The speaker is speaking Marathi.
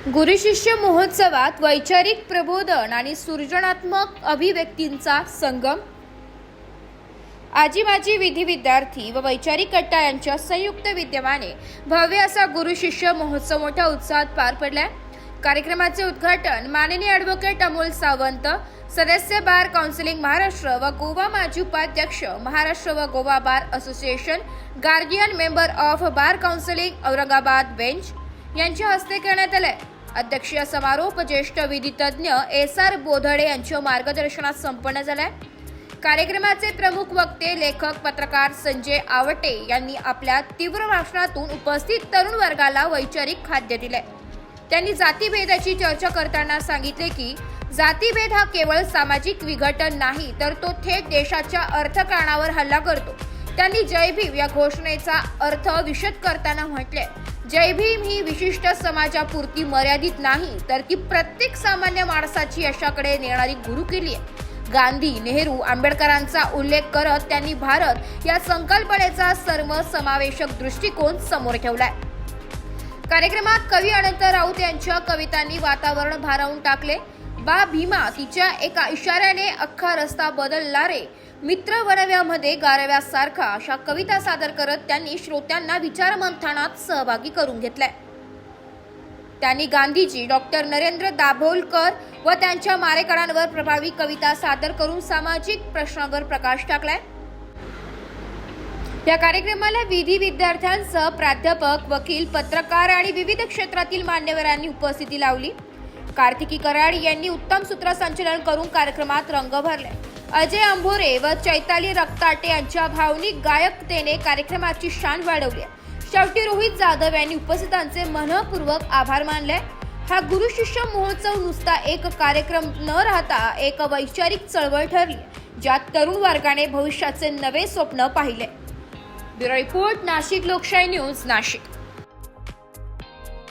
गुरु शिष्य महोत्सवात वैचारिक प्रबोधन आणि सृजनात्मक अभिव्यक्तींचा संगम। आजी माजी विधी विद्यार्थी व वैचारिक कट्टा यांच्या संयुक्त विद्यमाने भव्य असा गुरु शिष्य महोत्सव मोठ्या उत्साहात पार पडला। कार्यक्रमाचे उद्घाटन माननीय ॲडव्होकेट अमोल सावंत, सदस्य बार काउन्सिलिंग महाराष्ट्र व गोवा, माजी उपाध्यक्ष महाराष्ट्र व Goa bar association, guardian member of bar counselling Aurangabad bench यांच्या हस्ते करण्यात आले। अध्यक्षीय समारोप ज्येष्ठ विधितज्ञ एस.आर. बोधडे यांच्या मार्गदर्शनात संपन्न झाला। कार्यक्रमाचे प्रमुख वक्ते लेखक पत्रकार संजय आवटे यांनी आपल्या तीव्र भाषणातून उपस्थित तरुण वर्गाला वैचारिक खाद्य दिले। त्यांनी जातीभेदाची चर्चा करताना सांगितले की जातीभेद हा केवळ सामाजिक विघटन नाही, तर तो थेट देशाच्या अर्थकारणावर हल्ला करतो। त्यांनी जय भीम या घोषणेचा अर्थ विशद करताना म्हटले, जय भीम ही विशिष्ट समाजापुरती मर्यादित नाही, तर ती प्रत्येक सामान्य माणसाची यशाकडे नेणारी गुरुकिल्ली आहे। गांधी, नेहरू, आंबेडकरांचा उल्लेख करत त्यांनी भारत या संकल्पनेचा सर्वसमावेशक दृष्टिकोन समोर ठेवलाय। कार्यक्रमात कवी अनंत राऊत यांच्या कवितांनी वातावरण भारावून टाकले। बा भीमा तिच्या एका इशाऱ्याने अख्खा रस्ता बदलला रे, मित्र वणव्यामध्ये गारव्यासारखा अशा कविता सादर करत त्यांनी श्रोत्यांना विचारमंथनात सहभागी करून घेतले। त्यांनी गांधीजी, डॉक्टर नरेंद्र दाभोलकर व त्यांच्या मारेकऱ्यांवर प्रभावी कविता सादर करून सामाजिक प्रश्नांवर प्रकाश टाकलाय। या कार्यक्रमाला विधी विद्यार्थ्यांसह प्राध्यापक, वकील, पत्रकार आणि विविध क्षेत्रातील मान्यवरांनी उपस्थिती लावली। कार्तिकी कराड यांनी उत्तम सूत्रसंचलन करून कार्यक्रमात रंग भरले। अजय अंभोरे व चैताली रक्ताटे यांच्या भावनिक गायकतेने कार्यक्रमाची शान वाढवली। शेवटी रोहित जाधव यांनी उपस्थितांचे मनपूर्वक आभार मानले। हा गुरु शिष्य महोत्सव नुसता एक कार्यक्रम न राहता एक वैचारिक चळवळ ठरली, ज्यात तरुण वर्गाने भविष्याचे नवे स्वप्न पाहिले। ब्युरो रिपोर्ट, नाशिक लोकशाही न्यूज, नाशिक।